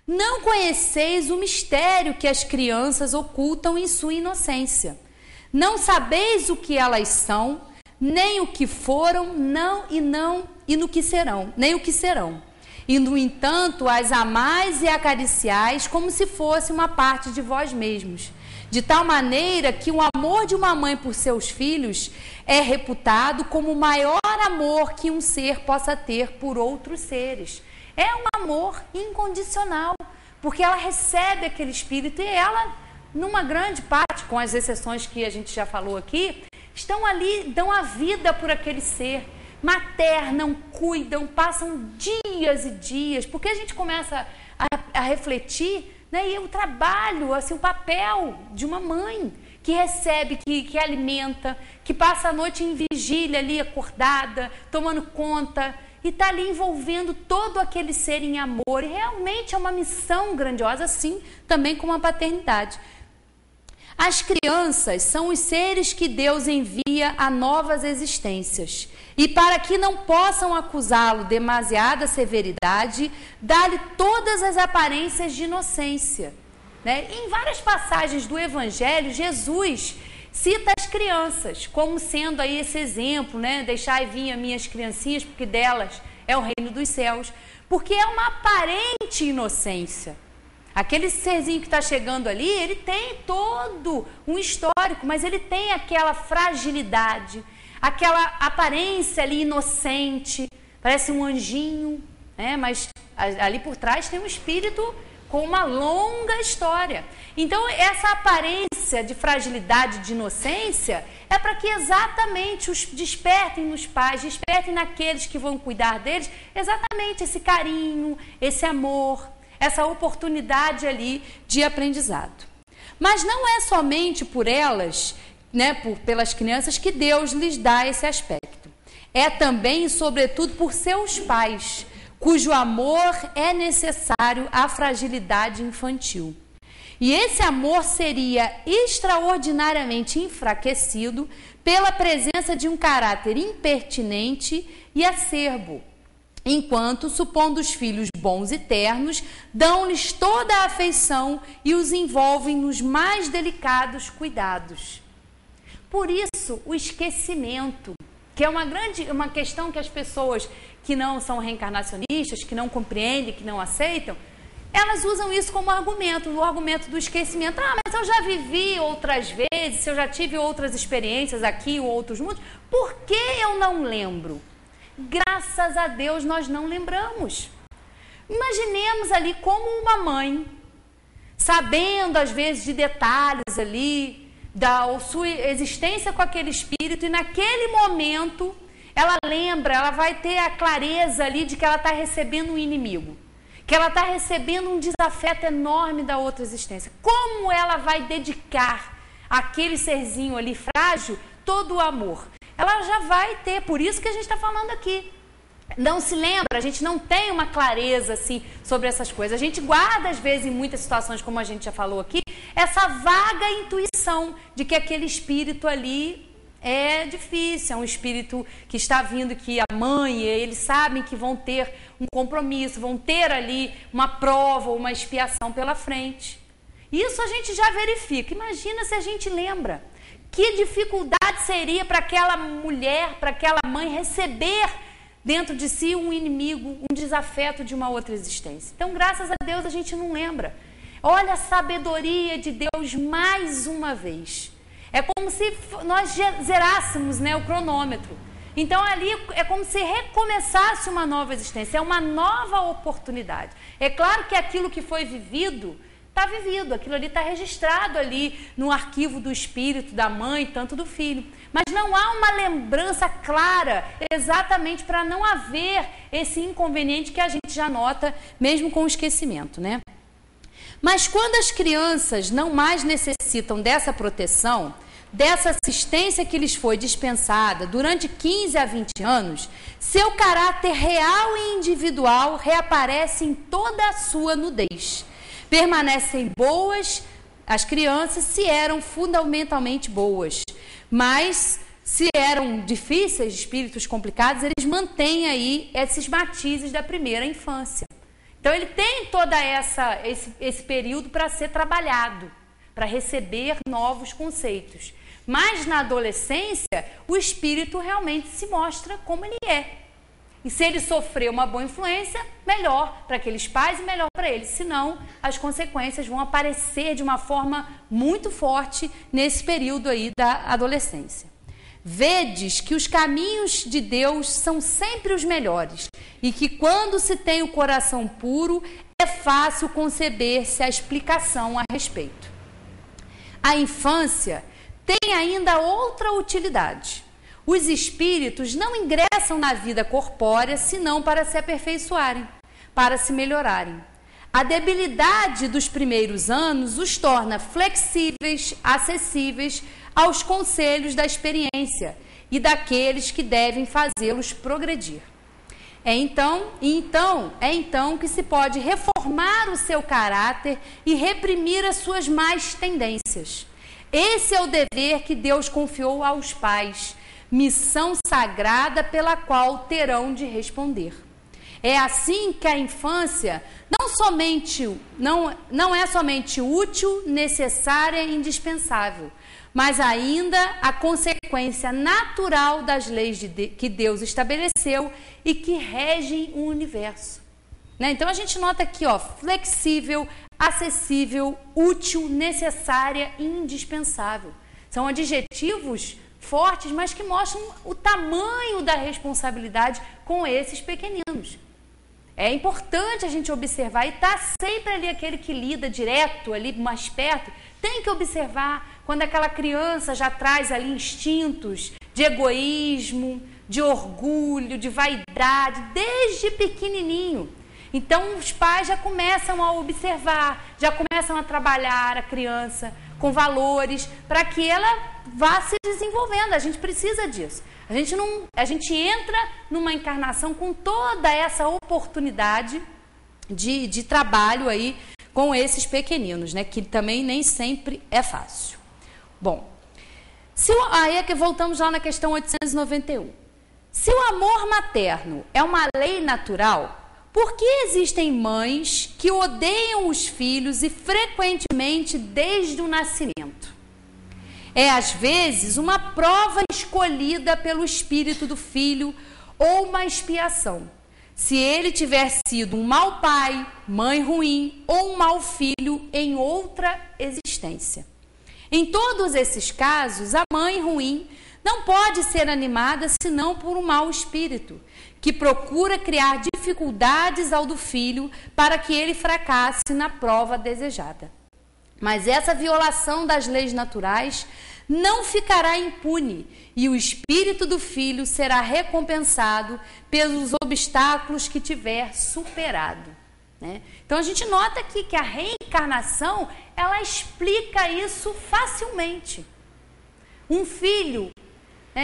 Não conheceis o mistério que as crianças ocultam em sua inocência. Não sabeis o que elas são, nem o que foram, e no que serão, nem o que serão. E, no entanto, as amais e acariciais como se fosse uma parte de vós mesmos. De tal maneira que o amor de uma mãe por seus filhos é reputado como o maior amor que um ser possa ter por outros seres. É um amor incondicional, porque ela recebe aquele espírito e ela, numa grande parte, com as exceções que a gente já falou aqui, estão ali, dão a vida por aquele ser, maternam, cuidam, passam dias e dias, porque a gente começa a refletir, né, e o trabalho, assim, o papel de uma mãe que recebe, que alimenta, que passa a noite em vigília ali, acordada, tomando conta, e está ali envolvendo todo aquele ser em amor. E realmente é uma missão grandiosa, assim, também como a paternidade. As crianças são os seres que Deus envia a novas existências. E para que não possam acusá-lo de demasiada severidade, dá-lhe todas as aparências de inocência. Né? Em várias passagens do Evangelho, Jesus cita as crianças como sendo aí esse exemplo, né? Deixai vir as minhas criancinhas, porque delas é o reino dos céus. Porque é uma aparente inocência. Aquele serzinho que está chegando ali, ele tem todo um histórico, mas ele tem aquela fragilidade, aquela aparência ali inocente, parece um anjinho, né? Mas ali por trás tem um espírito com uma longa história. Então, essa aparência de fragilidade, de inocência, é para que exatamente os despertem nos pais, despertem naqueles que vão cuidar deles, exatamente esse carinho, esse amor, essa oportunidade ali de aprendizado. Mas não é somente por elas, né, pelas crianças, que Deus lhes dá esse aspecto. É também e sobretudo por seus pais, cujo amor é necessário à fragilidade infantil. E esse amor seria extraordinariamente enfraquecido pela presença de um caráter impertinente e acerbo, enquanto, supondo os filhos bons e ternos, dão-lhes toda a afeição e os envolvem nos mais delicados cuidados. Por isso, o esquecimento, que é uma questão que as pessoas que não são reencarnacionistas, que não compreendem, que não aceitam, elas usam isso como argumento, o argumento do esquecimento. Ah, mas eu já vivi outras vezes, eu já tive outras experiências aqui ou outros mundos, por que eu não lembro? Graças a Deus nós não lembramos. Imaginemos ali como uma mãe, sabendo às vezes de detalhes ali, da sua existência com aquele espírito, e naquele momento ela lembra, ela vai ter a clareza ali de que ela está recebendo um inimigo, que ela está recebendo um desafeto enorme da outra existência. Como ela vai dedicar àquele serzinho ali frágil todo o amor? Ela já vai ter, por isso que a gente está falando aqui. Não se lembra, a gente não tem uma clareza assim sobre essas coisas. A gente guarda, às vezes, em muitas situações, como a gente já falou aqui, essa vaga intuição de que aquele espírito ali é difícil, é um espírito que está vindo, que a mãe, eles sabem que vão ter um compromisso, vão ter ali uma prova, uma expiação pela frente. Isso a gente já verifica. Imagina se a gente lembra. Que dificuldade seria para aquela mulher, para aquela mãe receber dentro de si um inimigo, um desafeto de uma outra existência. Então, graças a Deus, a gente não lembra. Olha a sabedoria de Deus mais uma vez. É como se nós zerássemos, né, o cronômetro. Então, ali é como se recomeçasse uma nova existência, é uma nova oportunidade. É claro que aquilo que foi vivido está vivido, aquilo ali está registrado ali no arquivo do espírito, da mãe, tanto do filho. Mas não há uma lembrança clara, exatamente para não haver esse inconveniente que a gente já nota, mesmo com o esquecimento, né? Mas quando as crianças não mais necessitam dessa proteção, dessa assistência que lhes foi dispensada durante 15 a 20 anos, seu caráter real e individual reaparece em toda a sua nudez. Permanecem boas as crianças se eram fundamentalmente boas, mas se eram difíceis, espíritos complicados, eles mantêm aí esses matizes da primeira infância. Então ele tem toda esse período para ser trabalhado, para receber novos conceitos. Mas na adolescência, o espírito realmente se mostra como ele é. E se ele sofrer uma boa influência, melhor para aqueles pais e melhor para eles. Senão, as consequências vão aparecer de uma forma muito forte nesse período aí da adolescência. Vedes que os caminhos de Deus são sempre os melhores e que quando se tem o coração puro, é fácil conceber-se a explicação a respeito. A infância tem ainda outra utilidade. Os espíritos não ingressam na vida corpórea senão para se aperfeiçoarem, para se melhorarem. A debilidade dos primeiros anos os torna flexíveis, acessíveis aos conselhos da experiência e daqueles que devem fazê-los progredir. É então que se pode reformar o seu caráter e reprimir as suas más tendências. Esse é o dever que Deus confiou aos pais, missão sagrada pela qual terão de responder. É assim que a infância não é somente útil, necessária e indispensável, mas ainda a consequência natural das leis que Deus estabeleceu e que regem o universo. Então a gente nota aqui, flexível, acessível, útil, necessária e indispensável. São adjetivos fortes, mas que mostram o tamanho da responsabilidade com esses pequeninos. É importante a gente observar, e está sempre ali aquele que lida direto, ali mais perto, tem que observar quando aquela criança já traz ali instintos de egoísmo, de orgulho, de vaidade, desde pequenininho. Então os pais já começam a observar, já começam a trabalhar a criança com valores para que ela vá se desenvolvendo. A gente precisa disso. A gente entra numa encarnação com toda essa oportunidade de trabalho aí com esses pequeninos, que também nem sempre é fácil. Bom, aí é que voltamos lá na questão 891. Se o amor materno é uma lei natural, por que existem mães que odeiam os filhos e frequentemente desde o nascimento? É às vezes uma prova escolhida pelo espírito do filho ou uma expiação. Se ele tiver sido um mau pai, mãe ruim ou um mau filho em outra existência. Em todos esses casos, a mãe ruim não pode ser animada senão por um mau espírito, que procura criar dificuldades ao do filho para que ele fracasse na prova desejada. Mas essa violação das leis naturais não ficará impune e o espírito do filho será recompensado pelos obstáculos que tiver superado. Então a gente nota aqui que a reencarnação, ela explica isso facilmente. Um filho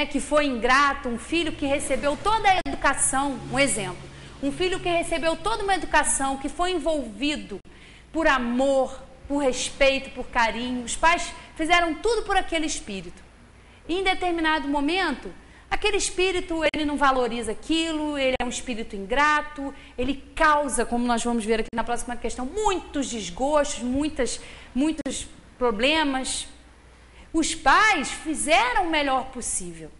que foi ingrato, um filho que recebeu toda a educação, um exemplo, um filho que recebeu toda uma educação, que foi envolvido por amor, por respeito, por carinho, os pais fizeram tudo por aquele espírito. E em determinado momento, aquele espírito, ele não valoriza aquilo, ele é um espírito ingrato, ele causa, como nós vamos ver aqui na próxima questão, muitos desgostos, muitos problemas. Os pais fizeram o melhor possível,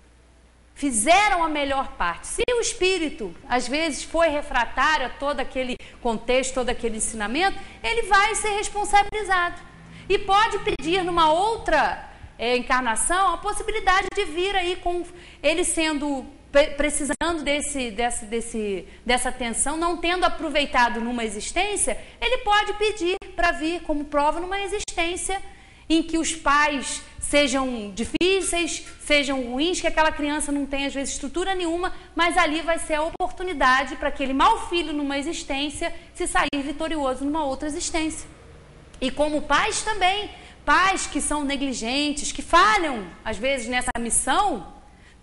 fizeram a melhor parte. Se o espírito, às vezes, foi refratário a todo aquele contexto, todo aquele ensinamento, ele vai ser responsabilizado. E pode pedir numa outra encarnação a possibilidade de vir aí com ele precisando dessa atenção, não tendo aproveitado numa existência, ele pode pedir para vir como prova numa existência em que os pais sejam difíceis, sejam ruins, que aquela criança não tem, às vezes, estrutura nenhuma, mas ali vai ser a oportunidade para aquele mau filho numa existência se sair vitorioso numa outra existência. E como pais também, pais que são negligentes, que falham, às vezes, nessa missão,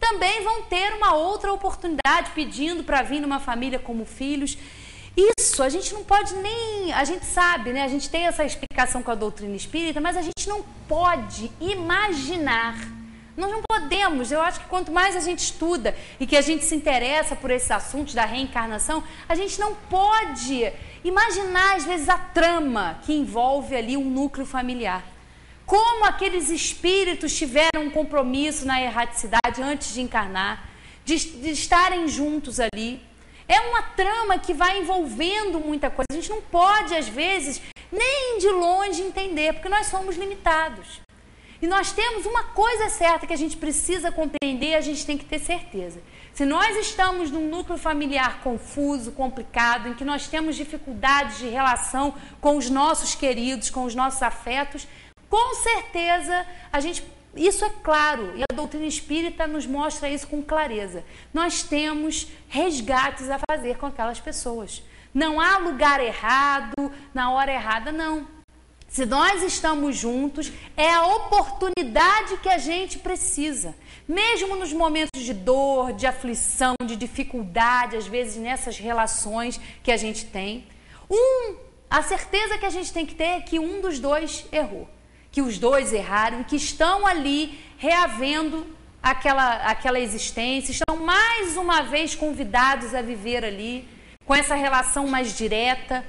também vão ter uma outra oportunidade pedindo para vir numa família como filhos. Isso a gente não pode nem... A gente sabe, a gente tem essa explicação com a doutrina espírita, mas a gente não pode imaginar. Nós não podemos. Eu acho que quanto mais a gente estuda e que a gente se interessa por esses assuntos da reencarnação, a gente não pode Imaginar, às vezes, a trama que envolve ali um núcleo familiar. Como aqueles espíritos tiveram um compromisso na erraticidade antes de encarnar, de estarem juntos ali. É uma trama que vai envolvendo muita coisa. A gente não pode, às vezes, nem de longe entender, porque nós somos limitados. E nós temos uma coisa certa que a gente precisa compreender, a gente tem que ter certeza. Se nós estamos num núcleo familiar confuso, complicado, em que nós temos dificuldades de relação com os nossos queridos, com os nossos afetos, com certeza isso é claro, e a doutrina espírita nos mostra isso com clareza. Nós temos resgates a fazer com aquelas pessoas. Não há lugar errado, na hora errada, não. Se nós estamos juntos, é a oportunidade que a gente precisa. Mesmo nos momentos de dor, de aflição, de dificuldade, às vezes nessas relações que a gente tem. A certeza que a gente tem que ter é que um dos dois errou. Que os dois erraram, que estão ali reavendo aquela existência, estão mais uma vez convidados a viver ali, com essa relação mais direta,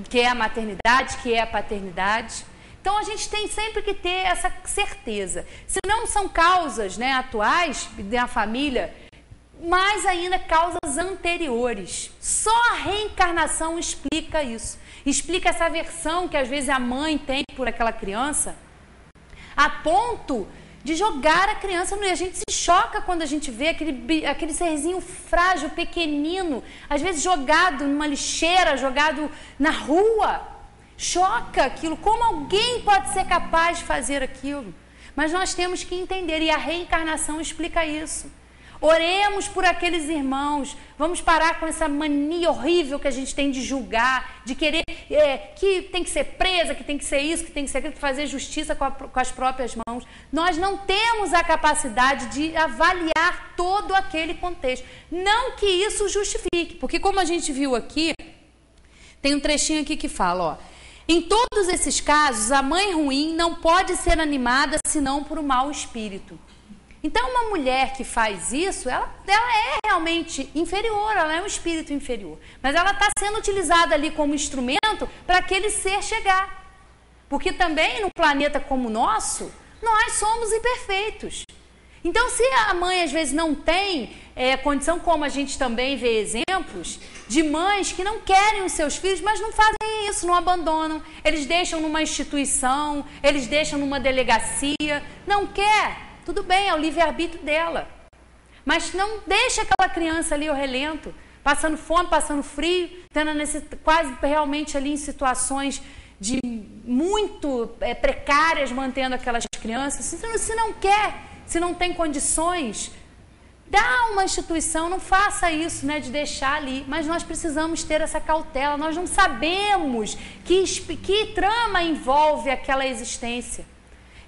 que é a maternidade, que é a paternidade. Então a gente tem sempre que ter essa certeza. Se não são causas, atuais da família, mais ainda causas anteriores. Só a reencarnação explica isso. Explica essa aversão que às vezes a mãe tem por aquela criança, a ponto de jogar a criança no... A gente se choca quando a gente vê aquele serzinho frágil, pequenino, às vezes jogado numa lixeira, jogado na rua. Choca aquilo. Como alguém pode ser capaz de fazer aquilo? Mas nós temos que entender, e a reencarnação explica isso. Oremos por aqueles irmãos, vamos parar com essa mania horrível que a gente tem de julgar, de querer que tem que ser presa, que tem que ser isso, que tem que ser aquilo, que fazer justiça com as próprias mãos. Nós não temos a capacidade de avaliar todo aquele contexto. Não que isso justifique, porque como a gente viu aqui, tem um trechinho aqui que fala, em todos esses casos, a mãe ruim não pode ser animada senão por um mau espírito. Então, uma mulher que faz isso, ela é realmente inferior, ela é um espírito inferior. Mas ela está sendo utilizada ali como instrumento para aquele ser chegar. Porque também, no planeta como o nosso, nós somos imperfeitos. Então, se a mãe, às vezes, não tem condição, como a gente também vê exemplos, de mães que não querem os seus filhos, mas não fazem isso, não abandonam. Eles deixam numa instituição, eles deixam numa delegacia, não quer. Tudo bem, é o livre-arbítrio dela. Mas não deixa aquela criança ali ao relento, passando fome, passando frio, quase realmente ali em situações de muito precárias, mantendo aquelas crianças. Se não quer, se não tem condições, dá uma instituição, não faça isso, de deixar ali. Mas nós precisamos ter essa cautela, nós não sabemos que trama envolve aquela existência.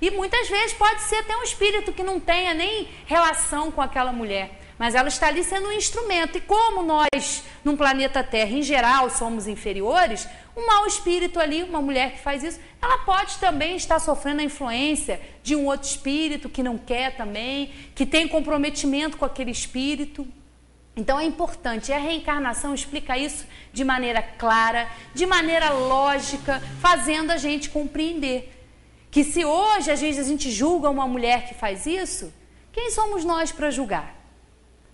E muitas vezes pode ser até um espírito que não tenha nem relação com aquela mulher, mas ela está ali sendo um instrumento. E como nós, num planeta Terra, em geral, somos inferiores, um mau espírito ali, uma mulher que faz isso, ela pode também estar sofrendo a influência de um outro espírito que não quer também, que tem comprometimento com aquele espírito. Então é importante, e a reencarnação explica isso de maneira clara, de maneira lógica, fazendo a gente compreender. Que se hoje, às vezes, a gente julga uma mulher que faz isso, quem somos nós para julgar?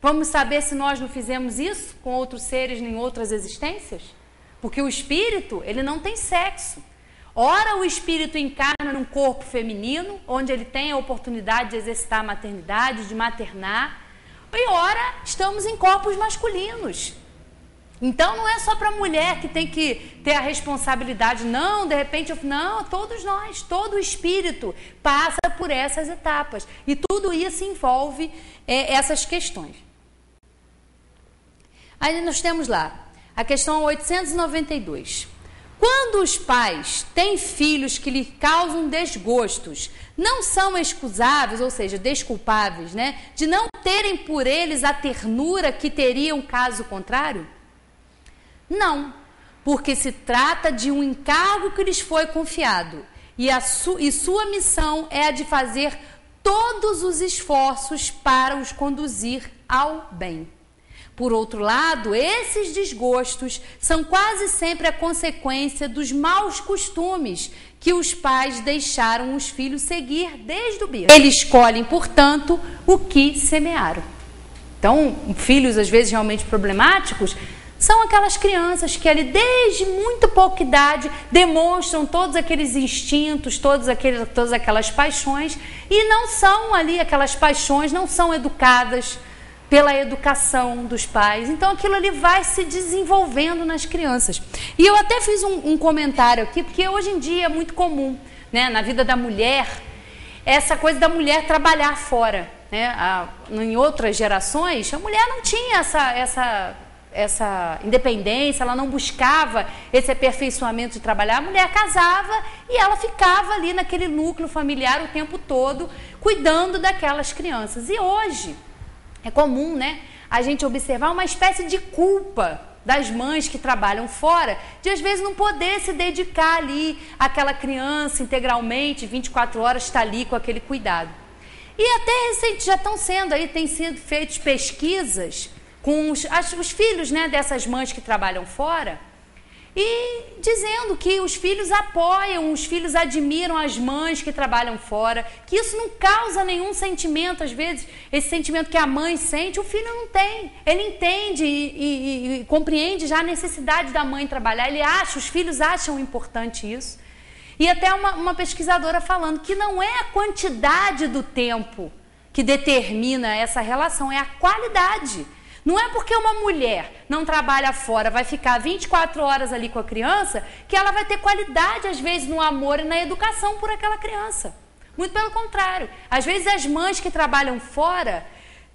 Vamos saber se nós não fizemos isso com outros seres em outras existências? Porque o espírito, ele não tem sexo. Ora, o espírito encarna num corpo feminino, onde ele tem a oportunidade de exercitar a maternidade, de maternar. E ora, estamos em corpos masculinos. Então, não é só para a mulher que tem que ter a responsabilidade, não, de repente, não, todos nós, todo o espírito passa por essas etapas. E tudo isso envolve essas questões. Aí nós temos lá, a questão 892. Quando os pais têm filhos que lhe causam desgostos, não são excusáveis, ou seja, desculpáveis, de não terem por eles a ternura que teriam caso contrário? Não, porque se trata de um encargo que lhes foi confiado e sua missão é a de fazer todos os esforços para os conduzir ao bem. Por outro lado, esses desgostos são quase sempre a consequência dos maus costumes que os pais deixaram os filhos seguir desde o berço. Eles escolhem, portanto, o que semearam. Então, filhos às vezes realmente problemáticos são aquelas crianças que ali desde muito pouca idade demonstram todos aqueles instintos, todas aquelas paixões e não são ali, aquelas paixões não são educadas pela educação dos pais. Então aquilo ali vai se desenvolvendo nas crianças. E eu até fiz um comentário aqui, porque hoje em dia é muito comum, né, na vida da mulher, essa coisa da mulher trabalhar fora, né? Em outras gerações, a mulher não tinha essa independência, ela não buscava esse aperfeiçoamento de trabalhar. A mulher casava e ela ficava ali naquele núcleo familiar o tempo todo, cuidando daquelas crianças. E hoje é comum, né, a gente observar uma espécie de culpa das mães que trabalham fora, de às vezes não poder se dedicar ali àquela criança integralmente, 24 horas está ali com aquele cuidado. E até recente já estão sendo aí, tem sido feitas pesquisas com os filhos, né, dessas mães que trabalham fora, e dizendo que os filhos apoiam, os filhos admiram as mães que trabalham fora, que isso não causa nenhum sentimento, às vezes, esse sentimento que a mãe sente, o filho não tem. Ele entende e compreende já a necessidade da mãe trabalhar, os filhos acham importante isso. E até uma pesquisadora falando que não é a quantidade do tempo que determina essa relação, é a qualidade. Não é porque uma mulher não trabalha fora, vai ficar 24 horas ali com a criança, que ela vai ter qualidade, às vezes, no amor e na educação por aquela criança. Muito pelo contrário. Às vezes, as mães que trabalham fora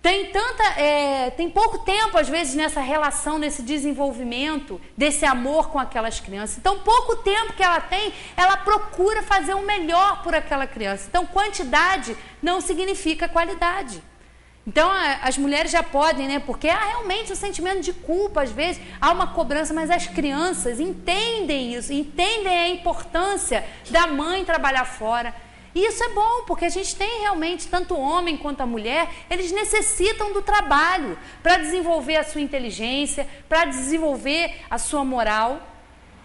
tem pouco tempo, às vezes, nessa relação, nesse desenvolvimento, desse amor com aquelas crianças. Então, pouco tempo que ela tem, ela procura fazer o melhor por aquela criança. Então, quantidade não significa qualidade. Então, as mulheres já podem, né? Porque há realmente um sentimento de culpa, às vezes, há uma cobrança, mas as crianças entendem isso, entendem a importância da mãe trabalhar fora. E isso é bom, porque a gente tem realmente, tanto o homem quanto a mulher, eles necessitam do trabalho para desenvolver a sua inteligência, para desenvolver a sua moral.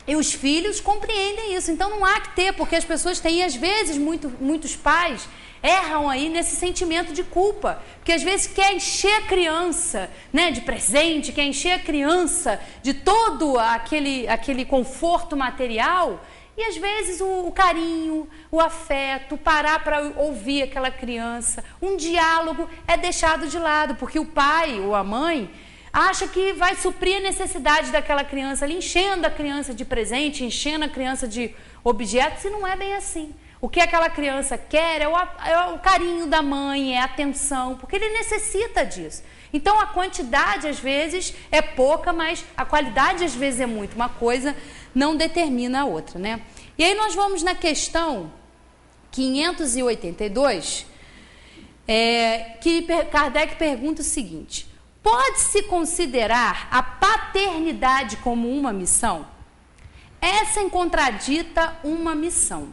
E os filhos compreendem isso, então não há que ter, porque as pessoas têm, às vezes, muitos pais erram aí nesse sentimento de culpa, porque às vezes quer encher a criança, né, de presente, quer encher a criança de todo aquele conforto material, e às vezes o carinho, o afeto, parar para ouvir aquela criança, um diálogo é deixado de lado, porque o pai ou a mãe acha que vai suprir a necessidade daquela criança ali, enchendo a criança de presente, enchendo a criança de objetos, e não é bem assim. O que aquela criança quer é o carinho da mãe, é a atenção, porque ele necessita disso. Então, a quantidade, às vezes, é pouca, mas a qualidade, às vezes, é muito. Uma coisa não determina a outra, né? E aí nós vamos na questão 582, que Kardec pergunta o seguinte: pode-se considerar a paternidade como uma missão? Essa contradita uma missão.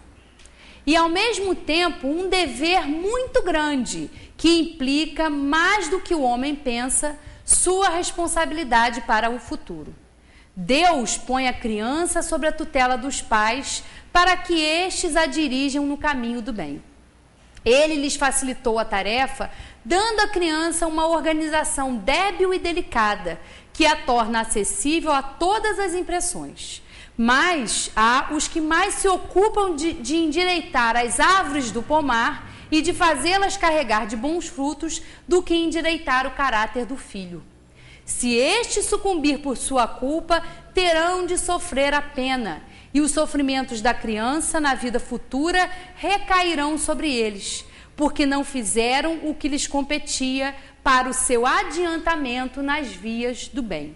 E, ao mesmo tempo, um dever muito grande, que implica, mais do que o homem pensa, sua responsabilidade para o futuro. Deus põe a criança sob a tutela dos pais para que estes a dirijam no caminho do bem. Ele lhes facilitou a tarefa, dando à criança uma organização débil e delicada, que a torna acessível a todas as impressões. Mas há os que mais se ocupam de endireitar as árvores do pomar e de fazê-las carregar de bons frutos do que endireitar o caráter do filho. Se este sucumbir por sua culpa, terão de sofrer a pena, e os sofrimentos da criança na vida futura recairão sobre eles, porque não fizeram o que lhes competia para o seu adiantamento nas vias do bem.